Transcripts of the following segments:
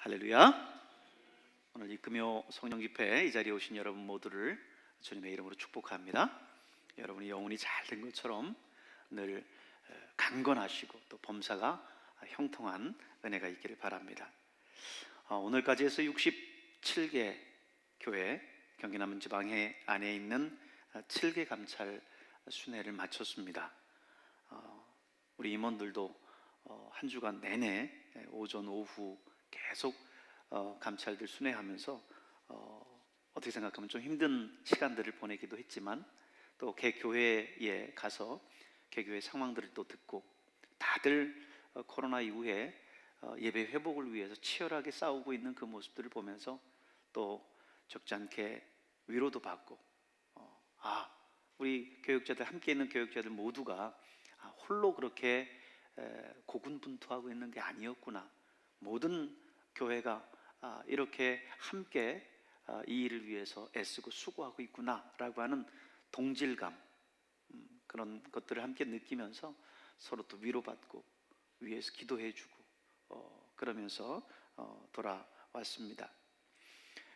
할렐루야. 오늘 이 금요 성령 집회 이 자리에 오신 여러분 모두를 주님의 이름으로 축복합니다. 여러분이 영혼이 잘 된 것처럼 늘 강건하시고 또 범사가 형통한 은혜가 있기를 바랍니다. 오늘까지 해서 67개 교회, 경기 남은 지방 안에 있는 7개 감찰 순회를 마쳤습니다. 우리 임원들도 한 주간 내내 오전 오후 계속 감찰들 순회하면서 어떻게 생각하면 좀 힘든 시간들을 보내기도 했지만, 또 개 교회에 가서 개 교회 상황들을 또 듣고 다들 코로나 이후에 예배 회복을 위해서 치열하게 싸우고 있는 그 모습들을 보면서 또 적지 않게 위로도 받고, 우리 교육자들, 함께 있는 교육자들 모두가 홀로 그렇게 고군분투하고 있는 게 아니었구나, 모든 교회가 이렇게 함께 이 일을 위해서 애쓰고 수고하고 있구나라고 하는 동질감, 그런 것들을 함께 느끼면서 서로 또 위로받고 위에서 기도해주고 그러면서 돌아왔습니다.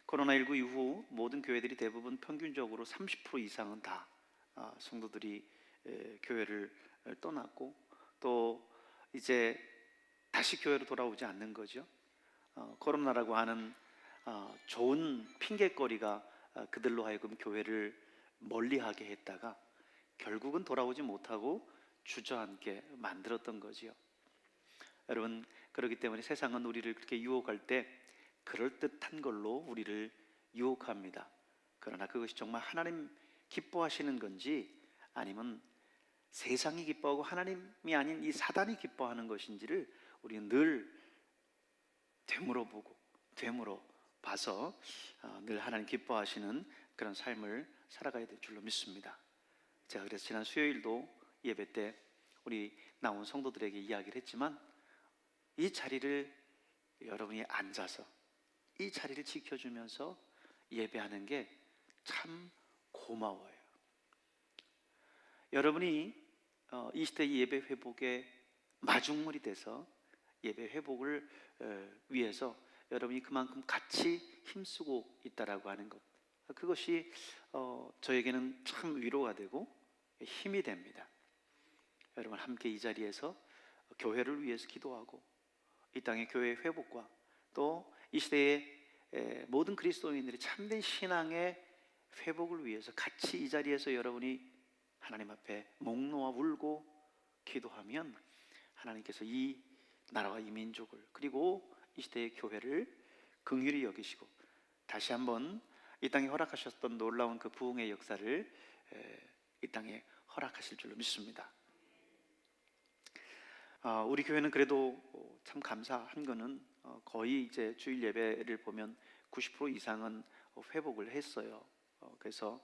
코로나19 이후 모든 교회들이 대부분 평균적으로 30% 이상은 다 성도들이 교회를 떠났고, 또 이제 다시 교회로 돌아오지 않는 거죠. 코로나라고 하는 좋은 핑계거리가 그들로 하여금 교회를 멀리하게 했다가 결국은 돌아오지 못하고 주저앉게 만들었던 거지요. 여러분, 그렇기 때문에 세상은 우리를 그렇게 유혹할 때 그럴듯한 걸로 우리를 유혹합니다. 그러나 그것이 정말 하나님 기뻐하시는 건지, 아니면 세상이 기뻐하고 하나님이 아닌 이 사단이 기뻐하는 것인지를 우리는 늘 되물어 보고 되물어 봐서 늘 하나님 기뻐하시는 그런 삶을 살아가야 될 줄로 믿습니다. 제가 그래서 지난 수요일도 예배 때 우리 나온 성도들에게 이야기를 했지만, 이 자리를 여러분이 앉아서 이 자리를 지켜주면서 예배하는 게 참 고마워요. 여러분이 이 시대의 예배 회복의 마중물이 돼서 예배 회복을 위해서 여러분이 그만큼 같이 힘쓰고 있다라고 하는 것, 그것이 저에게는 참 위로가 되고 힘이 됩니다. 여러분 함께 이 자리에서 교회를 위해서 기도하고 이 땅의 교회의 회복과 또 이 시대의 모든 그리스도인들의 참된 신앙의 회복을 위해서 같이 이 자리에서 여러분이 하나님 앞에 목 놓아 울고 기도하면 하나님께서 이 나라와 이 민족을, 그리고 이 시대의 교회를 긍휼히 여기시고 다시 한번 이 땅에 허락하셨던 놀라운 그 부흥의 역사를 이 땅에 허락하실 줄로 믿습니다. 우리 교회는 그래도 참 감사한 거는 거의 이제 주일 예배를 보면 90% 이상은 회복을 했어요. 그래서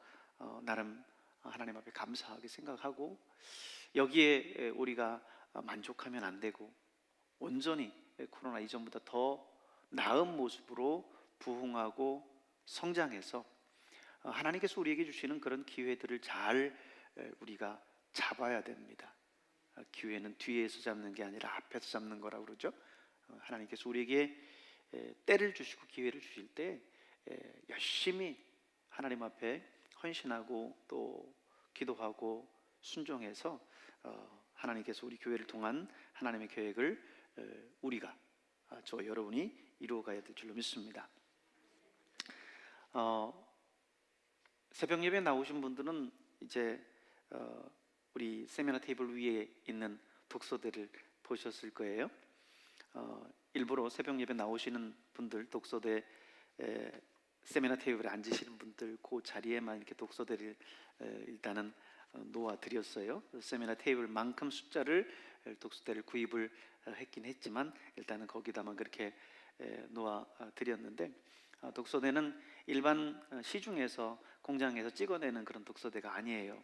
나름 하나님 앞에 감사하게 생각하고, 여기에 우리가 만족하면 안 되고 온전히 코로나 이전보다 더 나은 모습으로 부흥하고 성장해서 하나님께서 우리에게 주시는 그런 기회들을 잘 우리가 잡아야 됩니다. 기회는 뒤에서 잡는 게 아니라 앞에서 잡는 거라고 그러죠. 하나님께서 우리에게 때를 주시고 기회를 주실 때 열심히 하나님 앞에 헌신하고 또 기도하고 순종해서 하나님께서 우리 교회를 통한 하나님의 계획을 우리가, 저 여러분이 이루어가야 될 줄로 믿습니다. 새벽 예배 나오신 분들은 이제 우리 세미나 테이블 위에 있는 독서대를 보셨을 거예요. 일부러 새벽 예배 나오시는 분들, 독서대 세미나 테이블에 앉으시는 분들 그 자리에만 이렇게 독서대를 일단은 놓아 드렸어요. 세미나 테이블만큼 숫자를 독서대를 구입을 했긴 했지만 일단은 거기다만 그렇게 놓아 드렸는데, 독서대는 일반 시중에서 공장에서 찍어내는 그런 독서대가 아니에요.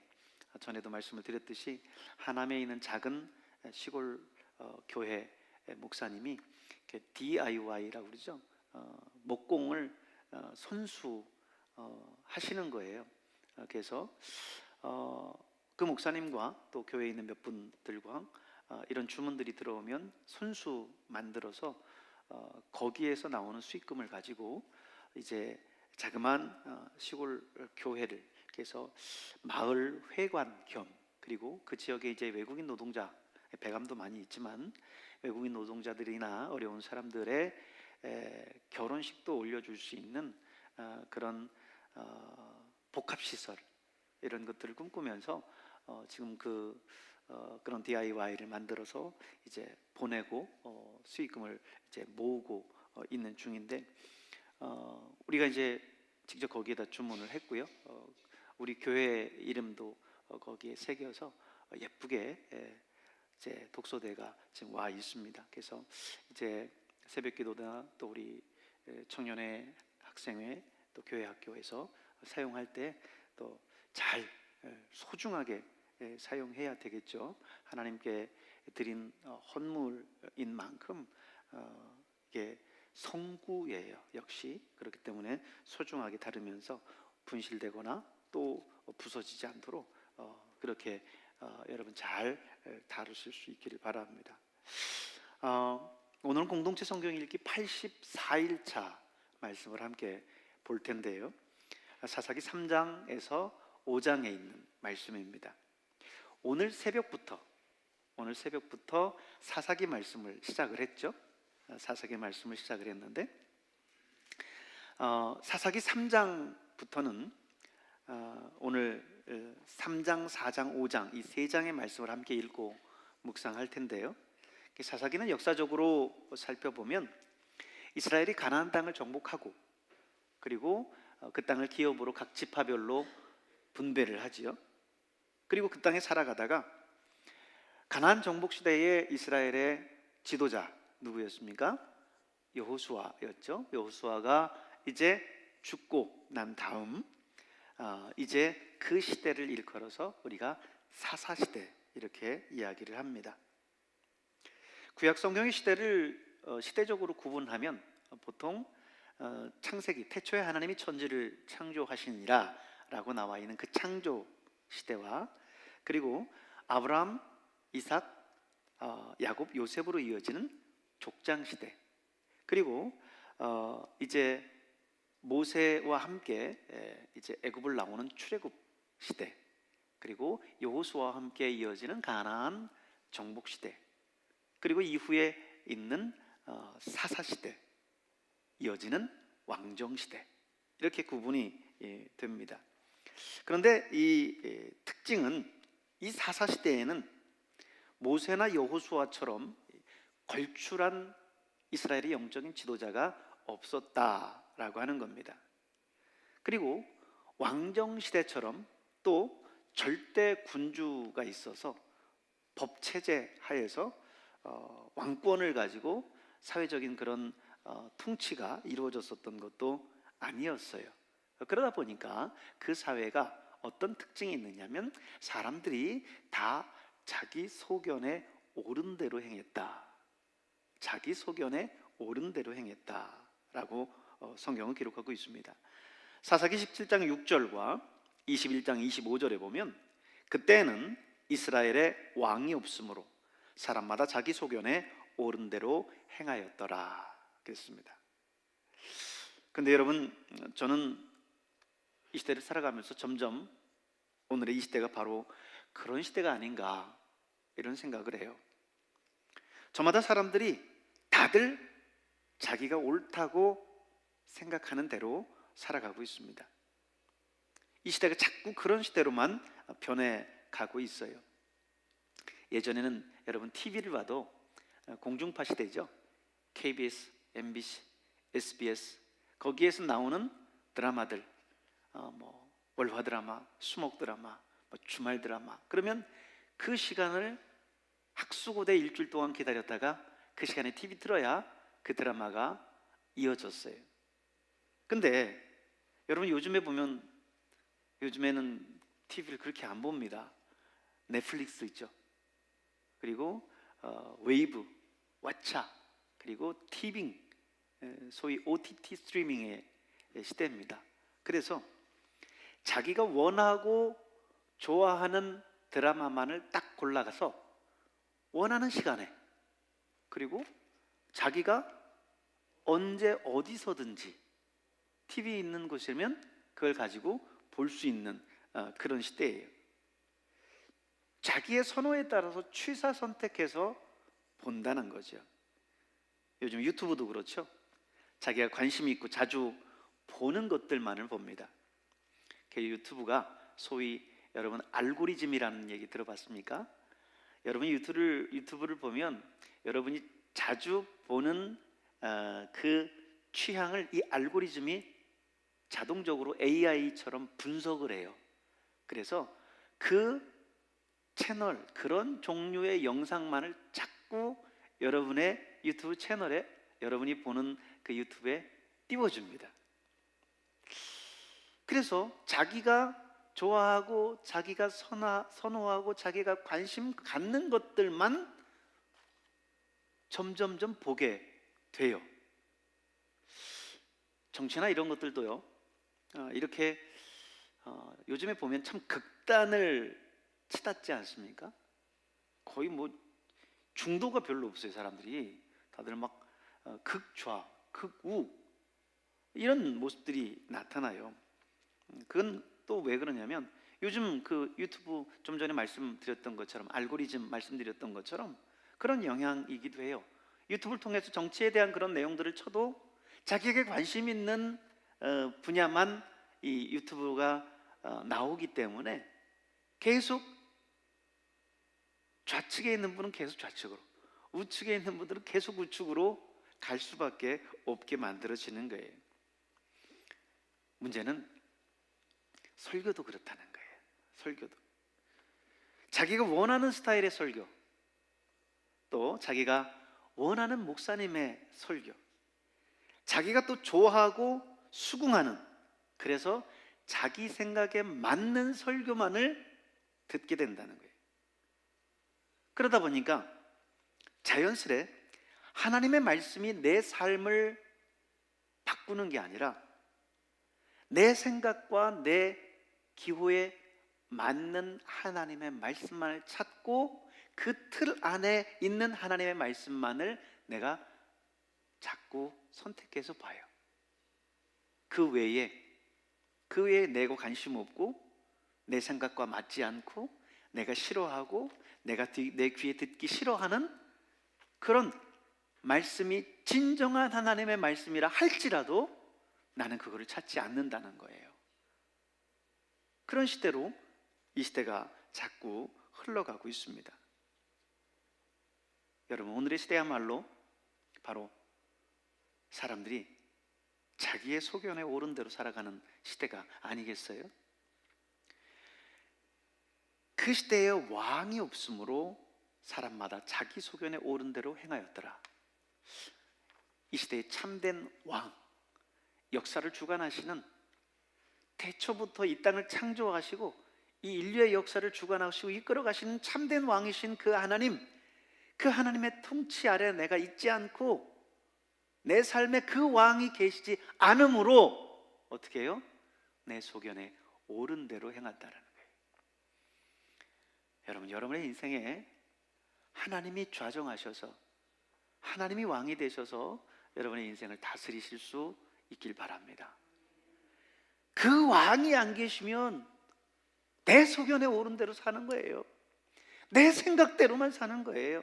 전에도 말씀을 드렸듯이 하남에 있는 작은 시골 교회 목사님이 DIY라고 그러죠. 목공을 손수 하시는 거예요. 그래서 그 목사님과 또 교회에 있는 몇 분들과 이런 주문들이 들어오면 손수 만들어서 거기에서 나오는 수익금을 가지고 이제 자그마한 시골 교회를, 그래서 마을 회관 겸, 그리고 그 지역에 이제 외국인 노동자, 배감도 많이 있지만 외국인 노동자들이나 어려운 사람들의 결혼식도 올려줄 수 있는 그런 복합시설, 이런 것들을 꿈꾸면서 지금 그런 DIY를 만들어서 이제 보내고 수익금을 이제 모으고 있는 중인데, 우리가 이제 직접 거기에다 주문을 했고요. 우리 교회 이름도 거기에 새겨서 예쁘게 이제 독서대가 지금 와 있습니다. 그래서 이제 새벽기도나 또 우리 청년회, 학생회, 또 교회 학교에서 사용할 때 또 잘 소중하게 사용해야 되겠죠. 하나님께 드린 헌물인 만큼 이게 성구예요. 역시 그렇기 때문에 소중하게 다루면서 분실되거나 또 부서지지 않도록 그렇게 여러분 잘 다루실 수 있기를 바랍니다. 오늘은 공동체 성경 읽기 84일차 말씀을 함께 볼 텐데요. 사사기 3장에서 5장에 있는 말씀입니다. 오늘 새벽부터 사사기 말씀을 시작을 했죠. 사사기 말씀을 시작을 했는데 사사기 3장부터는 오늘 3장, 4장, 5장 이 세 장의 말씀을 함께 읽고 묵상할 텐데요. 사사기는 역사적으로 살펴보면 이스라엘이 가나안 땅을 정복하고, 그리고 그 땅을 기업으로 각 지파별로 분배를 하지요. 그리고 그 땅에 살아가다가 가나안 정복 시대의 이스라엘의 지도자 누구였습니까? 여호수아였죠. 여호수아가 이제 죽고 난 다음 이제 그 시대를 일컬어서 우리가 사사시대 이렇게 이야기를 합니다. 구약 성경의 시대를 시대적으로 구분하면 보통 창세기, 태초에 하나님이 천지를 창조하시니라 라고 나와 있는 그 창조 시대와, 그리고 아브라함, 이삭, 야곱, 요셉으로 이어지는 족장 시대, 그리고 이제 모세와 함께 이제 애굽을 나오는 출애굽 시대, 그리고 여호수아와 함께 이어지는 가나안 정복 시대, 그리고 이후에 있는 사사 시대, 이어지는 왕정 시대, 이렇게 구분이 됩니다. 그런데 이 특징은 이 사사 시대에는 모세나 여호수아처럼 걸출한 이스라엘의 영적인 지도자가 없었다라고 하는 겁니다. 그리고 왕정 시대처럼 또 절대 군주가 있어서 법 체제 하에서 왕권을 가지고 사회적인 그런 통치가 이루어졌었던 것도 아니었어요. 그러다 보니까 그 사회가 어떤 특징이 있느냐면 사람들이 다 자기 소견에 옳은 대로 행했다. 자기 소견에 옳은 대로 행했다라고 성경은 기록하고 있습니다. 사사기 17장 6절과 21장 25절에 보면 그때는 이스라엘에 왕이 없으므로 사람마다 자기 소견에 옳은 대로 행하였더라 그랬습니다. 근데 여러분, 저는 이 시대를 살아가면서 점점 오늘의 이 시대가 바로 그런 시대가 아닌가 이런 생각을 해요. 저마다 사람들이 다들 자기가 옳다고 생각하는 대로 살아가고 있습니다. 이 시대가 자꾸 그런 시대로만 변해가고 있어요. 예전에는 여러분 TV를 봐도 공중파 시대죠. KBS, MBC, SBS 거기에서 나오는 드라마들, 월화 드라마, 수목 드라마, 주말 드라마, 그러면 그 시간을 학수고대 일주일 동안 기다렸다가 그 시간에 TV 틀어야 그 드라마가 이어졌어요. 근데 여러분 요즘에 보면, 요즘에는 TV를 그렇게 안 봅니다. 넷플릭스 있죠. 그리고 웨이브, 왓챠, 그리고 티빙, 소위 OTT 스트리밍의 시대입니다. 그래서 자기가 원하고 좋아하는 드라마만을 딱 골라가서 원하는 시간에, 그리고 자기가 언제 어디서든지 TV 있는 곳이면 그걸 가지고 볼 수 있는 그런 시대예요. 자기의 선호에 따라서 취사 선택해서 본다는 거죠. 요즘 유튜브도 그렇죠. 자기가 관심이 있고 자주 보는 것들만을 봅니다. 그 유튜브가 소위 여러분 알고리즘이라는 얘기 들어봤습니까? 여러분이 유튜브를 보면 여러분이 자주 보는 그 취향을 이 알고리즘이 자동적으로 AI처럼 분석을 해요. 그래서 그 채널, 그런 종류의 영상만을 자꾸 여러분의 유튜브 채널에, 여러분이 보는 그 유튜브에 띄워줍니다. 그래서 자기가 좋아하고 자기가 선호하고 자기가 관심 갖는 것들만 점점점 보게 돼요. 정치나 이런 것들도요, 이렇게 요즘에 보면 참 극단을 치닫지 않습니까? 거의 뭐 중도가 별로 없어요. 사람들이 다들 막 극좌, 극우 이런 모습들이 나타나요. 그건 또 왜 그러냐면 요즘 그 유튜브 좀 전에 말씀드렸던 것처럼, 알고리즘 말씀드렸던 것처럼 그런 영향이기도 해요. 유튜브를 통해서 정치에 대한 그런 내용들을 쳐도 자기에게 관심 있는 분야만 이 유튜브가 나오기 때문에 계속 좌측에 있는 분은 계속 좌측으로, 우측에 있는 분들은 계속 우측으로 갈 수밖에 없게 만들어지는 거예요. 문제는 설교도 그렇다는 거예요. 설교도 자기가 원하는 스타일의 설교, 또 자기가 원하는 목사님의 설교, 자기가 또 좋아하고 수긍하는, 그래서 자기 생각에 맞는 설교만을 듣게 된다는 거예요. 그러다 보니까 자연스레 하나님의 말씀이 내 삶을 바꾸는 게 아니라 내 생각과 내 기호에 맞는 하나님의 말씀만을 찾고 그 틀 안에 있는 하나님의 말씀만을 내가 자꾸 선택해서 봐요. 그 외에 내가 관심 없고 내 생각과 맞지 않고 내가 싫어하고 내가 내 귀에 듣기 싫어하는 그런 말씀이 진정한 하나님의 말씀이라 할지라도 나는 그거를 찾지 않는다는 거예요. 그런 시대로 이 시대가 자꾸 흘러가고 있습니다. 여러분, 오늘의 시대야말로 바로 사람들이 자기의 소견에 옳은 대로 살아가는 시대가 아니겠어요? 그 시대에 왕이 없으므로 사람마다 자기 소견에 옳은 대로 행하였더라. 이 시대의 참된 왕, 역사를 주관하시는, 태초부터 이 땅을 창조하시고 이 인류의 역사를 주관하시고 이끌어가시는 참된 왕이신 그 하나님, 그 하나님의 통치 아래 내가 있지 않고 내 삶에 그 왕이 계시지 않으므로 어떻게 해요? 내 소견에 옳은 대로 행한다는 거예요. 여러분, 여러분의 인생에 하나님이 좌정하셔서 하나님이 왕이 되셔서 여러분의 인생을 다스리실 수 있길 바랍니다. 그 왕이 안 계시면 내 소견에 옳은 대로 사는 거예요. 내 생각대로만 사는 거예요.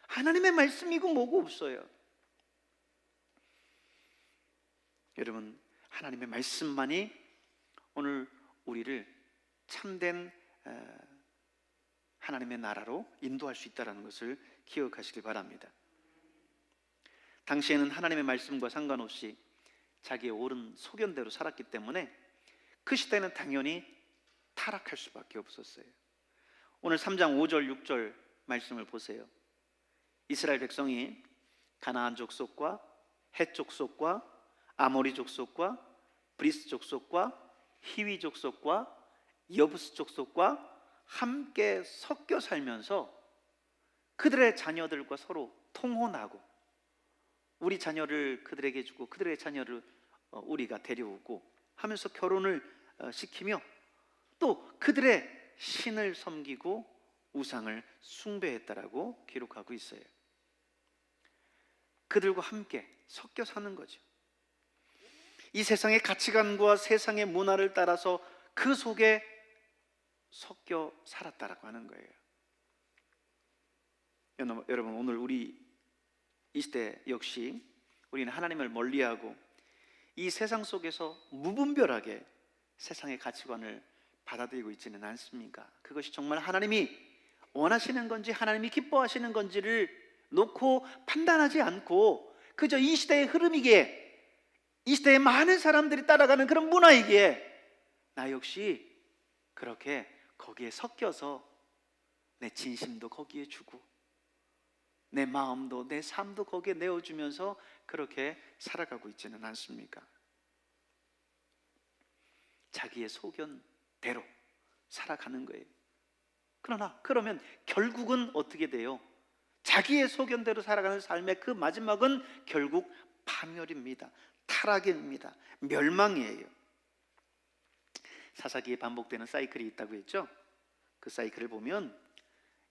하나님의 말씀이고 뭐고 없어요. 여러분, 하나님의 말씀만이 오늘 우리를 참된 하나님의 나라로 인도할 수 있다는 것을 기억하시길 바랍니다. 당시에는 하나님의 말씀과 상관없이 자기의 옳은 소견대로 살았기 때문에 그 시대는 당연히 타락할 수밖에 없었어요. 오늘 3장 5절 6절 말씀을 보세요. 이스라엘 백성이 가나안 족속과 헷 족속과 아모리 족속과 브리스 족속과 히위 족속과 여부스 족속과 함께 섞여 살면서 그들의 자녀들과 서로 통혼하고 우리 자녀를 그들에게 주고 그들의 자녀를 우리가 데려오고 하면서 결혼을 시키며 또 그들의 신을 섬기고 우상을 숭배했다라고 기록하고 있어요. 그들과 함께 섞여 사는 거죠. 이 세상의 가치관과 세상의 문화를 따라서 그 속에 섞여 살았다라고 하는 거예요. 여러분, 오늘 우리 이 시대 역시 우리는 하나님을 멀리하고 이 세상 속에서 무분별하게 세상의 가치관을 받아들이고 있지는 않습니까? 그것이 정말 하나님이 원하시는 건지 하나님이 기뻐하시는 건지를 놓고 판단하지 않고 그저 이 시대의 흐름이기에, 이 시대의 많은 사람들이 따라가는 그런 문화이기에 나 역시 그렇게 거기에 섞여서 내 진심도 거기에 주고 내 마음도 내 삶도 거기에 내어주면서 그렇게 살아가고 있지는 않습니까? 자기의 소견대로 살아가는 거예요. 그러면 결국은 어떻게 돼요? 자기의 소견대로 살아가는 삶의 그 마지막은 결국 파멸입니다. 타락입니다. 멸망이에요. 사사기에 반복되는 사이클이 있다고 했죠. 그 사이클을 보면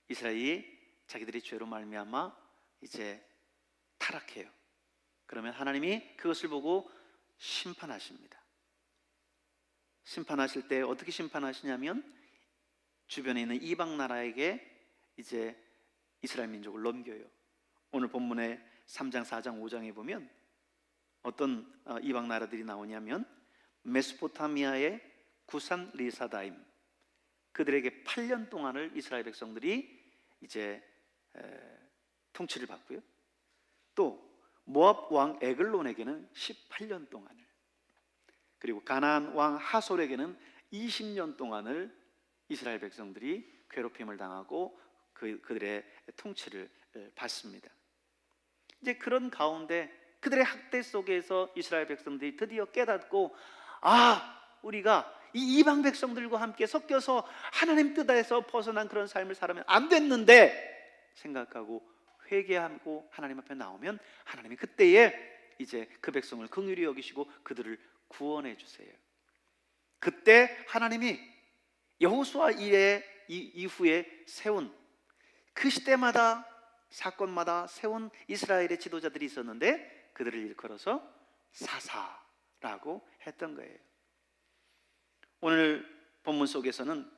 이스라엘이 자기들의 죄로 말미암아 이제 타락해요. 그러면 하나님이 그것을 보고 심판하십니다. 심판하실 때 어떻게 심판하시냐면 주변에 있는 이방 나라에게 이제 이스라엘 민족을 넘겨요. 오늘 본문의 3장, 4장, 5장에 보면 어떤 이방 나라들이 나오냐면 메소포타미아의 구산 리사다임, 그들에게 8년 동안을 이스라엘 백성들이 이제 통치를 받고요. 또 모압 왕 에글론에게는 18년 동안을, 그리고 가나안 왕 하솔에게는 20년 동안을 이스라엘 백성들이 괴롭힘을 당하고 그들의 통치를 받습니다. 이제 그런 가운데 그들의 학대 속에서 이스라엘 백성들이 드디어 깨닫고, 우리가 이 이방 백성들과 함께 섞여서 하나님 뜻에서 벗어난 그런 삶을 살면 안 됐는데 생각하고 회개하고 하나님 앞에 나오면 하나님이 그때에 이제 그 백성을 긍휼히 여기시고 그들을 구원해 주세요. 그때 하나님이 여호수아 이후에 세운, 그 시대마다 사건마다 세운 이스라엘의 지도자들이 있었는데 그들을 일컬어서 사사라고 했던 거예요. 오늘 본문 속에서는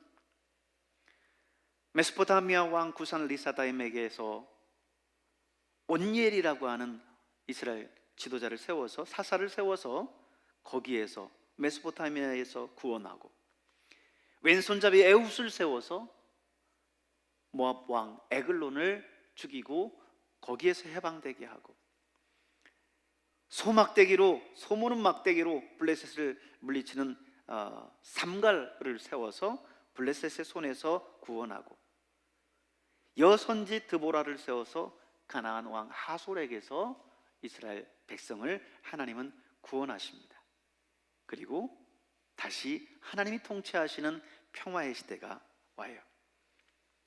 메소포타미아 왕 구산 리사다임에게서 온니엘이라고 하는 이스라엘 지도자를 세워서, 사사를 세워서 거기에서 메소포타미아에서 구원하고, 왼손잡이 에훗을 세워서 모압 왕 에글론을 죽이고 거기에서 해방되게 하고, 소모는 막대기로 블레셋을 물리치는 삼갈을 세워서 블레셋의 손에서 구원하고, 여선지 드보라를 세워서 가나안 왕 하솔에게서 이스라엘 백성을 하나님은 구원하십니다. 그리고 다시 하나님이 통치하시는 평화의 시대가 와요.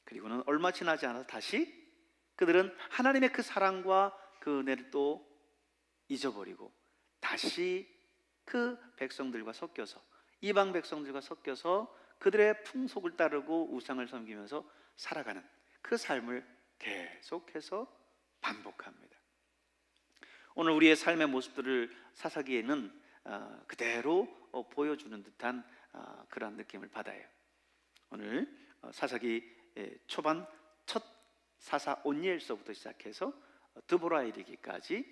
그리고는 얼마 지나지 않아서 다시 그들은 하나님의 그 사랑과 그 은혜를 또 잊어버리고 다시 그 백성들과 섞여서, 이방 백성들과 섞여서 그들의 풍속을 따르고 우상을 섬기면서 살아가는 그 삶을 계속해서 반복합니다. 오늘 우리의 삶의 모습들을 사사기에는 그대로 보여주는 듯한 그런 느낌을 받아요. 오늘 사사기 초반 첫 사사 온니엘서부터 시작해서 드보라 이르기까지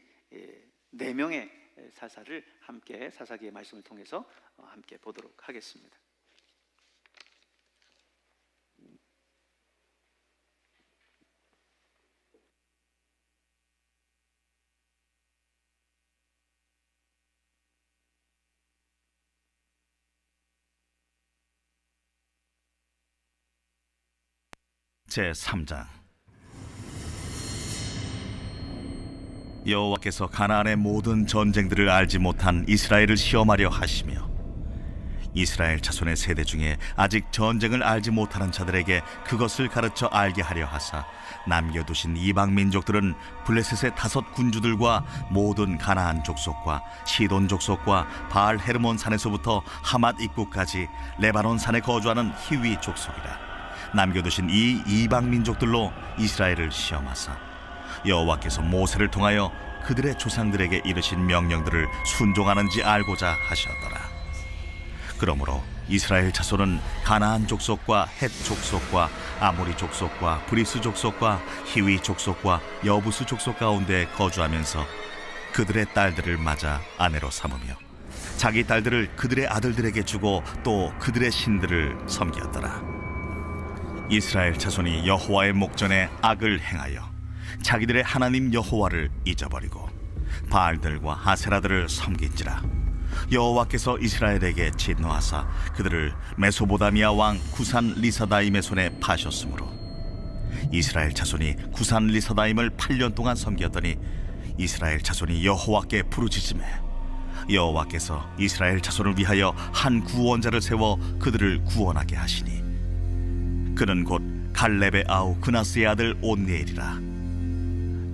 4명의 사사를 함께 사사기의 말씀을 통해서 함께 보도록 하겠습니다. 제3장. 여호와께서 가나안의 모든 전쟁들을 알지 못한 이스라엘을 시험하려 하시며, 이스라엘 자손의 세대 중에 아직 전쟁을 알지 못하는 자들에게 그것을 가르쳐 알게 하려 하사, 남겨두신 이방 민족들은 블레셋의 5 군주들과 모든 가나안 족속과 시돈 족속과 바알 헤르몬 산에서부터 하맛 입구까지 레바논 산에 거주하는 히위 족속이라. 남겨두신 이 이방 민족들로 이스라엘을 시험하사 여호와께서 모세를 통하여 그들의 조상들에게 이르신 명령들을 순종하는지 알고자 하셨더라. 그러므로 이스라엘 자손은 가나안 족속과 헷 족속과 아모리 족속과 브리스 족속과 히위 족속과 여부스 족속 가운데 거주하면서 그들의 딸들을 맞아 아내로 삼으며 자기 딸들을 그들의 아들들에게 주고 또 그들의 신들을 섬겼더라. 이스라엘 자손이 여호와의 목전에 악을 행하여 자기들의 하나님 여호와를 잊어버리고 바알들과 아세라들을 섬긴지라. 여호와께서 이스라엘에게 진노하사 그들을 메소보다미아 왕 구산 리사다임의 손에 파셨으므로 이스라엘 자손이 구산 리사다임을 8년 동안 섬겼더니 이스라엘 자손이 여호와께 부르짖음에 여호와께서 이스라엘 자손을 위하여 한 구원자를 세워 그들을 구원하게 하시니 그는 곧 갈렙의 아우 그나스의 아들 온니엘이라.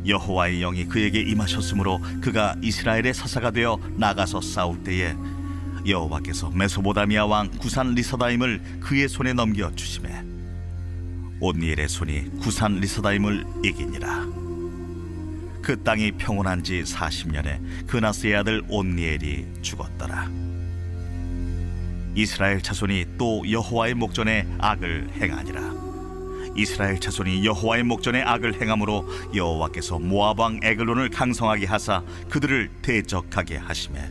여호와의 영이 그에게 임하셨으므로 그가 이스라엘의 사사가 되어 나가서 싸울 때에 여호와께서 메소보다미아 왕 구산 리사다임을 그의 손에 넘겨 주시매 온니엘의 손이 구산 리사다임을 이기니라. 그 땅이 평온한 지 40년에 그나스의 아들 온니엘이 죽었더라. 이스라엘 자손이 또 여호와의 목전에 악을 행하니라. 이스라엘 자손이 여호와의 목전에 악을 행함으로 여호와께서 모압 왕 에글론을 강성하게 하사 그들을 대적하게 하시매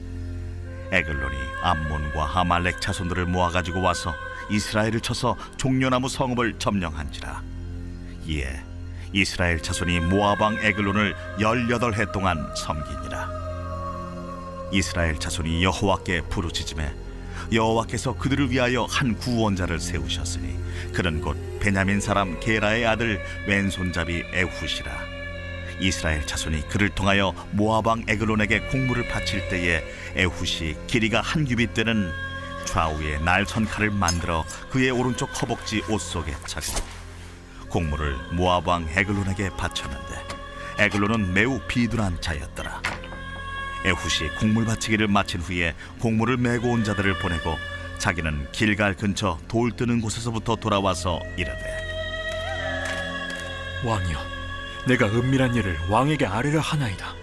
에글론이 암몬과 아말렉 자손들을 모아가지고 와서 이스라엘을 쳐서 종려나무 성읍을 점령한지라. 이에 이스라엘 자손이 모압 왕 에글론을 18해 동안 섬기니라. 이스라엘 자손이 여호와께 부르짖음에 여호와께서 그들을 위하여 한 구원자를 세우셨으니 그는 곧 베냐민 사람 게라의 아들 왼손잡이 에훗이라. 이스라엘 자손이 그를 통하여 모압 왕 에글론에게 공물을 바칠 때에 에훗이 길이가 한 규빗 되는 좌우에 날선 칼을 만들어 그의 오른쪽 허벅지 옷 속에 차고 공물을 모압 왕 에글론에게 바쳤는데 에글론은 매우 비둔한 자였더라. 에훗이 공물 바치기를 마친 후에 공물을 메고 온 자들을 보내고 자기는 길갈 근처 돌 뜨는 곳에서부터 돌아와서 이르되 왕이여, 내가 은밀한 일을 왕에게 아뢰려 하나이다.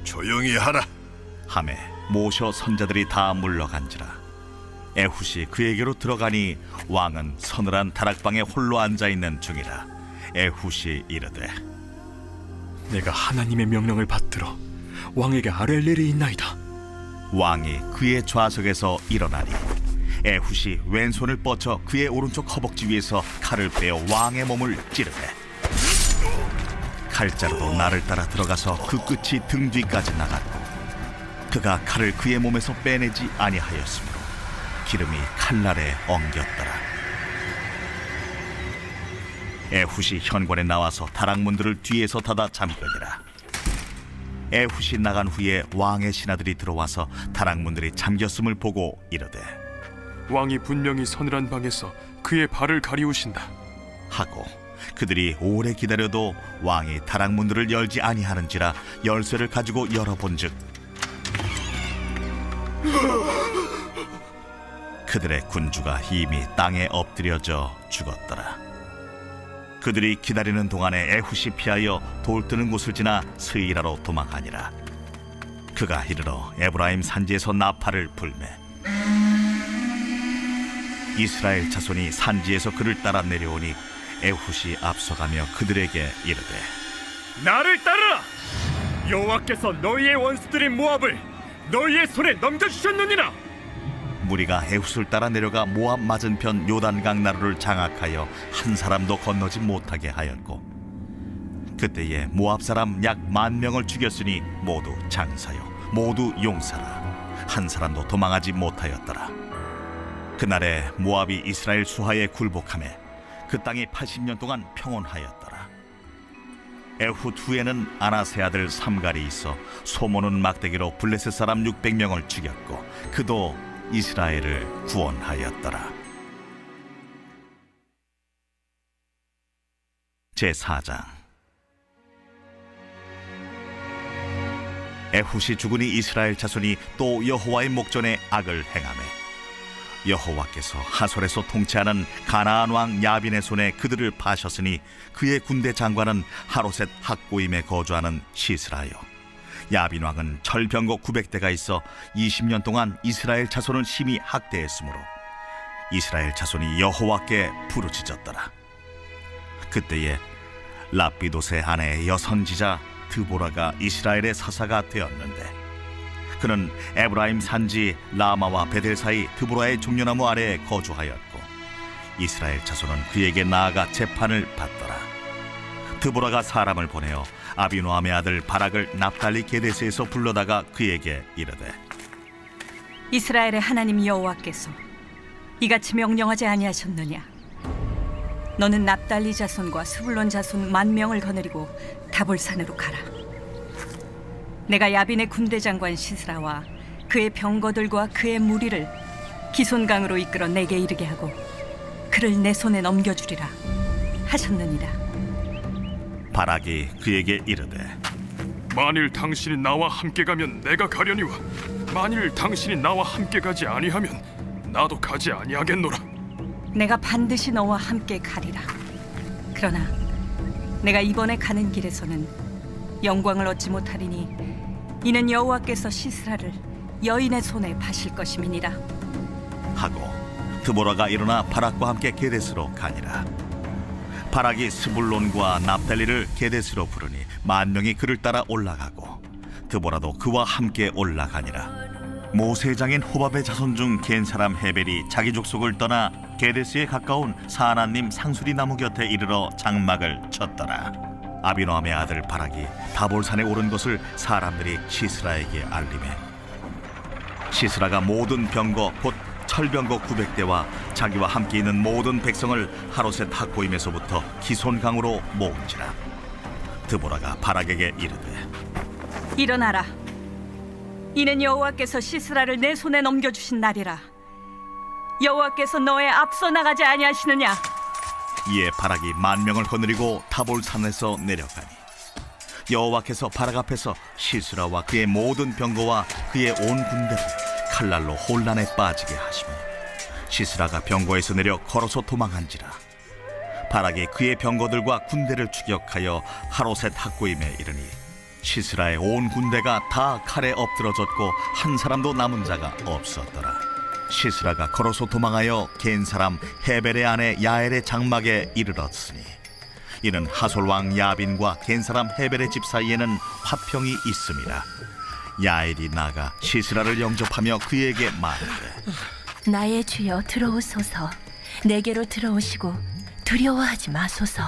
조용히 하라. 하매 모셔 선자들이 다 물러간지라. 에훗이 그에게로 들어가니 왕은 서늘한 다락방에 홀로 앉아있는 중이라. 에훗이 이르되 내가 하나님의 명령을 받들어 왕에게 아뢰 일이 있나이다. 왕이 그의 좌석에서 일어나니 에훗이 왼손을 뻗쳐 그의 오른쪽 허벅지 위에서 칼을 빼어 왕의 몸을 찌르되 칼자루도 나를 따라 들어가서 그 끝이 등 뒤까지 나갔고 그가 칼을 그의 몸에서 빼내지 아니하였으므로 기름이 칼날에 엉겼더라. 에훗이 현관에 나와서 다락문들을 뒤에서 닫아 잠그니라. 에훗이 나간 후에 왕의 신하들이 들어와서 다락문들이 잠겼음을 보고 이르되 왕이 분명히 서늘한 방에서 그의 발을 가리우신다 하고 그들이 오래 기다려도 왕이 다락문들을 열지 아니하는지라 열쇠를 가지고 열어본즉 그들의 군주가 이미 땅에 엎드려져 죽었더라. 그들이 기다리는 동안에 에훗이 피하여 돌 뜨는 곳을 지나 스이라로 도망하니라. 그가 이르러 에브라임 산지에서 나팔을 불매 이스라엘 자손이 산지에서 그를 따라 내려오니 에훗이 앞서가며 그들에게 이르되 나를 따르라. 여호와께서 너희의 원수들인 모압을 너희의 손에 넘겨주셨느니라. 무리가 에훗을 따라 내려가 모압 맞은편 요단강 나루를 장악하여 한 사람도 건너지 못하게 하였고 그때에 모압 사람 약 10,000명을 죽였으니 모두 장사요 모두 용사라. 한 사람도 도망하지 못하였더라. 그날에 모압이 이스라엘 수하에 굴복하매 그 땅이 80년 동안 평온하였더라. 에훗 후에는 아나세 아들 삼갈이 있어 소모는 막대기로 블레셋 사람 600명을 죽였고 그도 이스라엘을 구원하였더라. 제4장. 에훗이 죽으니 이스라엘 자손이 또 여호와의 목전에 악을 행하매 여호와께서 하솔에서 통치하는 가나안 왕 야빈의 손에 그들을 파셨으니 그의 군대 장관은 하로셋 학고임에 거주하는 시스라요. 야빈 왕은 철병거 900대가 있어 20년 동안 이스라엘 자손을 심히 학대했으므로 이스라엘 자손이 여호와께 부르짖었더라. 그때에 랍비돗의 아내 여선지자 드보라가 이스라엘의 사사가 되었는데 그는 에브라임 산지 라마와 베델 사이 드보라의 종려나무 아래에 거주하였고 이스라엘 자손은 그에게 나아가 재판을 받더라. 드보라가 사람을 보내어 아비노함의 아들 바락을 납달리 게데스에서 불러다가 그에게 이르되 이스라엘의 하나님 여호와께서 이같이 명령하지 아니하셨느냐? 너는 납달리 자손과 스불론 자손 10,000명을 거느리고 다볼산으로 가라. 내가 야빈의 군대 장관 시스라와 그의 병거들과 그의 무리를 기손강으로 이끌어 내게 이르게 하고 그를 내 손에 넘겨주리라 하셨느니라. 바락이 그에게 이르되 만일 당신이 나와 함께 가면 내가 가려니와 만일 당신이 나와 함께 가지 아니하면 나도 가지 아니하겠노라. 내가 반드시 너와 함께 가리라. 그러나 내가 이번에 가는 길에서는 영광을 얻지 못하리니 이는 여호와께서 시스라를 여인의 손에 파실 것임이니라 하고 드보라가 일어나 바락과 함께 게데스로 가니라. 바락이 스불론과 납달리를 게데스로 부르니 10,000명이 그를 따라 올라가고 드보라도 그와 함께 올라가니라. 모세 장인 호밥의 자손 중 겐 사람 헤벨이 자기 족속을 떠나 게데스에 가까운 사하나님 상수리 나무 곁에 이르러 장막을 쳤더라. 아비노함의 아들 바락이 다볼산에 오른 것을 사람들이 시스라에게 알리매 시스라가 모든 병거 곧 철병거 900대와 자기와 함께 있는 모든 백성을 하로셋 학고임에서부터 기손강으로 모은지라. 드보라가 바락에게 이르되 일어나라. 이는 여호와께서 시스라를 내 손에 넘겨주신 날이라. 여호와께서 너의 앞서 나가지 아니하시느냐? 이에 바락이 10,000명을 거느리고 타볼산에서 내려가니 여호와께서 바락 앞에서 시스라와 그의 모든 병거와 그의 온 군대를 칼날로 혼란에 빠지게 하시며 시스라가 병거에서 내려 걸어서 도망한지라. 바락이 그의 병거들과 군대를 추격하여 하로셋 학고임에 이르니 시스라의 온 군대가 다 칼에 엎드러졌고 한 사람도 남은 자가 없었더라. 시스라가 걸어서 도망하여 겐 사람 헤벨의 아내 야엘의 장막에 이르렀으니 이는 하솔 왕 야빈과 겐 사람 헤벨의 집 사이에는 화평이 있음이라. 야엘이 나가 시스라를 영접하며 그에게 말하되 나의 주여 들어오소서. 내게로 들어오시고 두려워하지 마소서.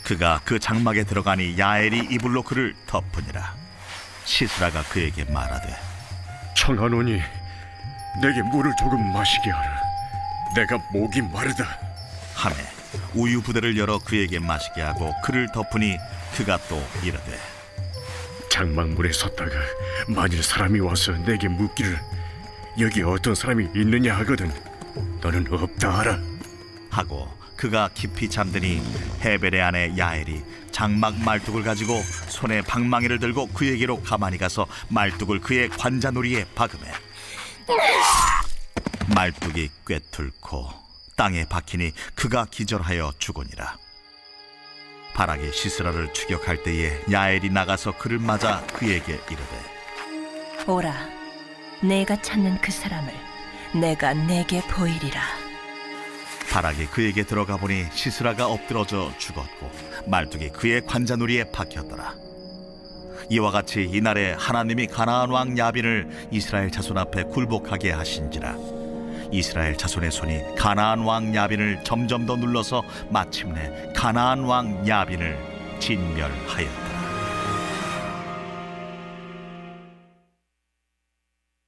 그가 그 장막에 들어가니 야엘이 이불로 그를 덮으니라. 시스라가 그에게 말하되 청하노니 내게 물을 조금 마시게 하라. 내가 목이 마르다. 하매 우유 부대를 열어 그에게 마시게 하고 그를 덮으니 그가 또 이르되 장막문에 섰다가 만일 사람이 와서 내게 묻기를 여기 어떤 사람이 있느냐 하거든 너는 없다 하라. 하고 그가 깊이 잠드니 헤벨의 아내 야엘이 장막 말뚝을 가지고 손에 방망이를 들고 그에게로 가만히 가서 말뚝을 그의 관자놀이에 박으매 말뚝이 꿰뚫고 땅에 박히니 그가 기절하여 죽으니라. 바락이 시스라를 추격할 때에 야엘이 나가서 그를 맞아 그에게 이르되 오라. 내가 찾는 그 사람을 내가 내게 보이리라. 바락이 그에게 들어가 보니 시스라가 엎드러져 죽었고 말뚝이 그의 관자놀이에 박혔더라. 이와 같이 이날에 하나님이 가나안 왕 야빈을 이스라엘 자손 앞에 굴복하게 하신지라. 이스라엘 자손의 손이 가나안 왕 야빈을 점점 더 눌러서 마침내 가나안 왕 야빈을 진멸하였다.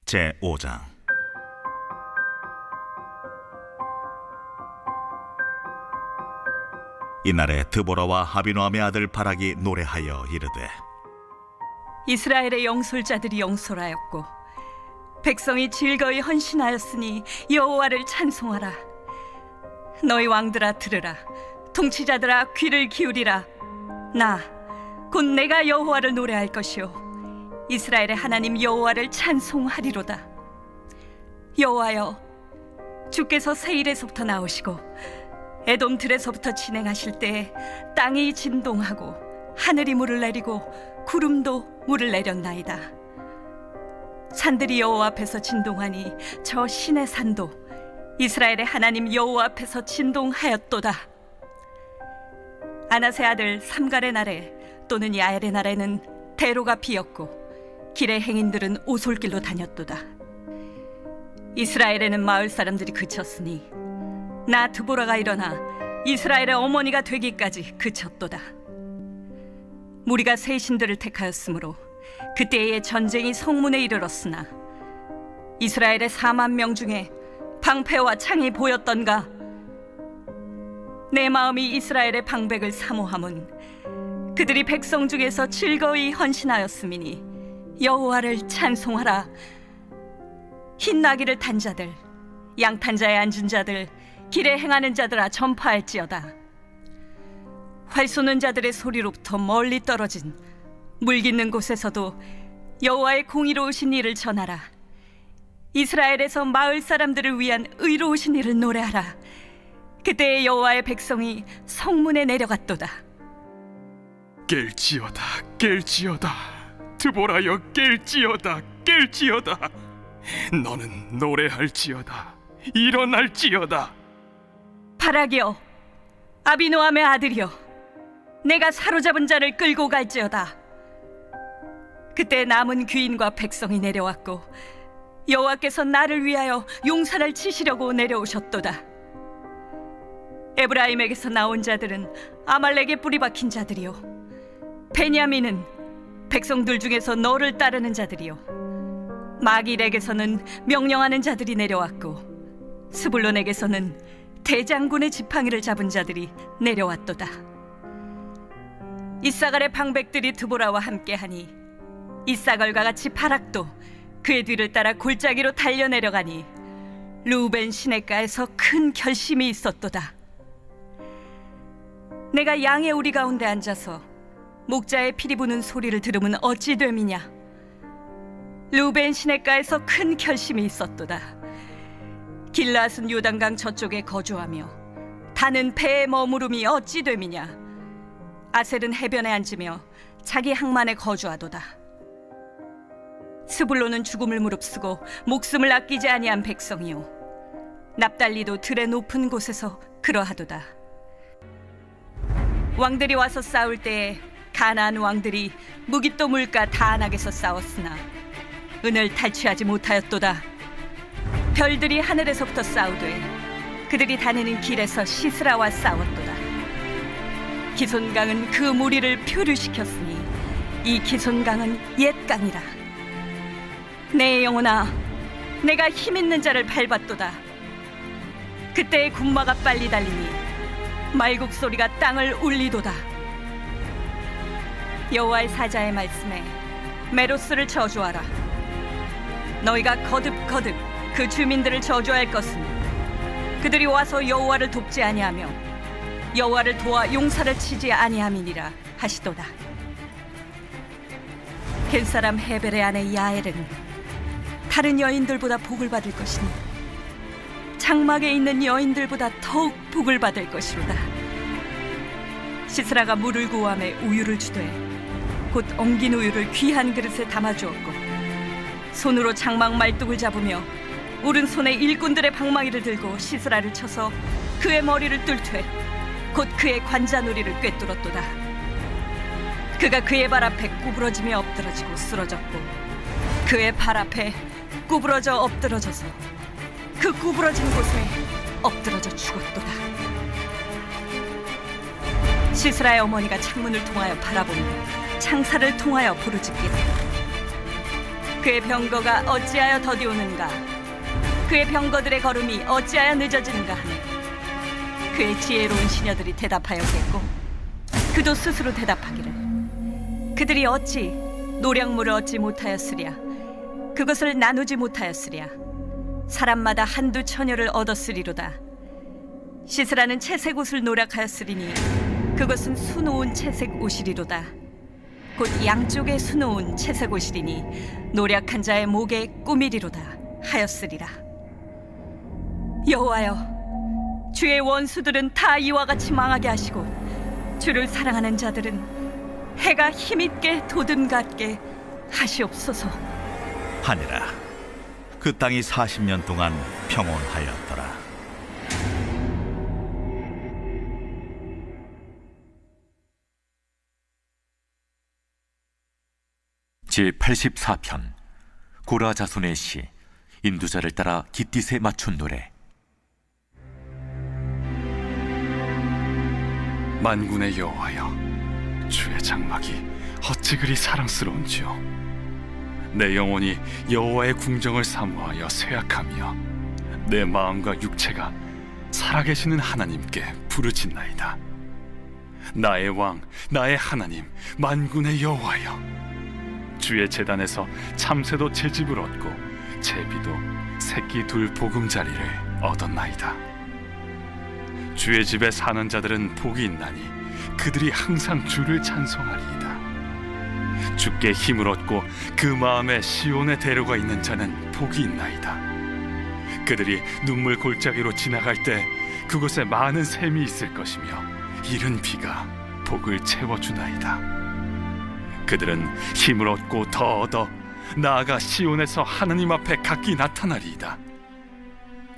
제5장. 이날에 드보라와 아비노함의 아들 바락이 노래하여 이르되 이스라엘의 영솔자들이 영솔하였고 백성이 즐거이 헌신하였으니 여호와를 찬송하라. 너희 왕들아 들으라. 통치자들아 귀를 기울이라. 나 곧 내가 여호와를 노래할 것이요 이스라엘의 하나님 여호와를 찬송하리로다. 여호와여 주께서 세일에서부터 나오시고 에돔 들에서부터 진행하실 때에 땅이 진동하고 하늘이 물을 내리고 구름도 물을 내렸나이다. 산들이 여호와 앞에서 진동하니 저 신의 산도 이스라엘의 하나님 여호와 앞에서 진동하였도다. 아나세 아들 삼갈의 날에 또는 야엘의 날에는 대로가 비었고 길의 행인들은 오솔길로 다녔도다. 이스라엘에는 마을 사람들이 그쳤으니 나 드보라가 일어나 이스라엘의 어머니가 되기까지 그쳤도다. 무리가 새 신들을 택하였으므로 그때의 전쟁이 성문에 이르렀으나 이스라엘의 4만 명 중에 방패와 창이 보였던가? 내 마음이 이스라엘의 방백을 사모함은 그들이 백성 중에서 즐거이 헌신하였음이니 여호와를 찬송하라. 흰 나귀를 탄 자들, 양탄자에 앉은 자들, 길에 행하는 자들아 전파할지어다. 활 쏘는 자들의 소리로부터 멀리 떨어진 물 깃는 곳에서도 여호와의 공의로우신 일을 전하라. 이스라엘에서 마을 사람들을 위한 의로우신 일을 노래하라. 그때의 여호와의 백성이 성문에 내려갔도다. 깰지어다, 깰지어다. 드보라여, 깰지어다, 깰지어다. 너는 노래할지어다, 일어날지어다. 바라기여, 아비노함의 아들이여, 내가 사로잡은 자를 끌고 갈지어다. 그때 남은 귀인과 백성이 내려왔고 여호와께서 나를 위하여 용사를 치시려고 내려오셨도다. 에브라임에게서 나온 자들은 아말렉에 뿌리 박힌 자들이요, 베냐민은 백성들 중에서 너를 따르는 자들이요, 마길에게서는 명령하는 자들이 내려왔고 스불론에게서는 대장군의 지팡이를 잡은 자들이 내려왔도다. 이사갈의 방백들이 드보라와 함께하니 이사갈과 같이 바락도 그의 뒤를 따라 골짜기로 달려내려가니 루벤 시냇가에서 큰 결심이 있었도다. 내가 양의 우리 가운데 앉아서 목자의 피리 부는 소리를 들으면 어찌 됨이냐? 루벤 시냇가에서 큰 결심이 있었도다. 길라앗은 요단강 저쪽에 거주하며 다는 배에 머무름이 어찌 됨이냐? 아셀은 해변에 앉으며 자기 항만에 거주하도다. 스불론은 죽음을 무릅쓰고 목숨을 아끼지 아니한 백성이요, 납달리도 들의 높은 곳에서 그러하도다. 왕들이 와서 싸울 때에 가나안 왕들이 무깃도 물가 다안악에서 싸웠으나 은을 탈취하지 못하였도다. 별들이 하늘에서부터 싸우되 그들이 다니는 길에서 시스라와 싸웠도다. 기손강은 그 무리를 표류시켰으니 이 기손강은 옛 강이라. 내 영혼아, 내가 힘 있는 자를 밟았도다. 그때의 군마가 빨리 달리니 말국 소리가 땅을 울리도다. 여호와의 사자의 말씀에 메로스를 저주하라. 너희가 거듭거듭 그 주민들을 저주할 것은 그들이 와서 여호와를 돕지 아니하며 여호와를 도와 용사를 치지 아니함이니라 하시도다. 겐사람 헤벨의 아내 야엘은 다른 여인들보다 복을 받을 것이니 장막에 있는 여인들보다 더욱 복을 받을 것이로다. 시스라가 물을 구함에 우유를 주되 곧 엉긴 우유를 귀한 그릇에 담아주었고 손으로 장막 말뚝을 잡으며 오른손에 일꾼들의 방망이를 들고 시스라를 쳐서 그의 머리를 뚫되 곧 그의 관자놀이를 꿰뚫었도다. 그가 그의 발 앞에 구부러지며 엎드러지고 쓰러졌고 그의 발 앞에 구부러져 엎드러져서 그 구부러진 곳에 엎드러져 죽었도다. 시스라의 어머니가 창문을 통하여 바라보며 창살을 통하여 부르짖기를, 그의 병거가 어찌하여 더디오는가, 그의 병거들의 걸음이 어찌하여 늦어지는가 하네. 그의 지혜로운 시녀들이 대답하였겠고 그도 스스로 대답하기를, 그들이 어찌 노량물을 얻지 못하였으랴, 그것을 나누지 못하였으랴. 사람마다 한두 처녀를 얻었으리로다. 시스라는 채색 옷을 노력하였으리니 그것은 수놓은 채색 옷이리로다. 곧 양쪽에 수놓은 채색 옷이리니 노력한 자의 목에 꾸미리로다 하였으리라. 여호와여, 주의 원수들은 다 이와 같이 망하게 하시고 주를 사랑하는 자들은 해가 힘있게 돋음같게 하시옵소서. 하니라. 그 땅이 40년 동안 평온하였더라. 제84편 고라 자손의 시. 인두자를 따라 깃딧에 맞춘 노래. 만군의 여호와여, 주의 장막이 어찌 그리 사랑스러운지요. 내 영혼이 여호와의 궁정을 사모하여 쇠약하며 내 마음과 육체가 살아계시는 하나님께 부르짖나이다. 나의 왕, 나의 하나님, 만군의 여호와여, 주의 제단에서 참새도 제 집을 얻고 제비도 새끼 둘 보금자리를 얻었나이다. 주의 집에 사는 자들은 복이 있나니 그들이 항상 주를 찬송하리이다. 주께 힘을 얻고 그 마음에 시온의 대로가 있는 자는 복이 있나이다. 그들이 눈물 골짜기로 지나갈 때 그곳에 많은 샘이 있을 것이며 이른 비가 복을 채워주나이다. 그들은 힘을 얻고 더 얻어 나아가 시온에서 하나님 앞에 각기 나타나리이다.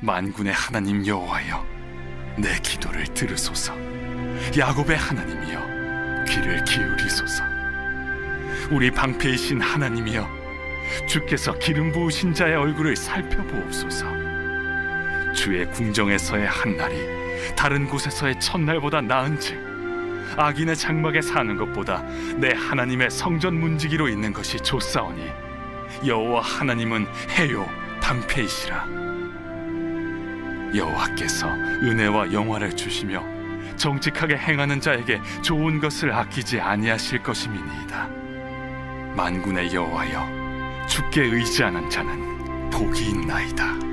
만군의 하나님 여호와여, 내 기도를 들으소서. 야곱의 하나님이여, 귀를 기울이소서. 우리 방패이신 하나님이여, 주께서 기름 부으신 자의 얼굴을 살펴보옵소서. 주의 궁정에서의 한날이 다른 곳에서의 첫날보다 나은즉 악인의 장막에 사는 것보다 내 하나님의 성전 문지기로 있는 것이 좋사오니 여호와 하나님은 해요 방패이시라. 여호와께서 은혜와 영화를 주시며 정직하게 행하는 자에게 좋은 것을 아끼지 아니하실 것임이니이다. 만군의 여호와여, 주께 의지하는 자는 복이 있나이다.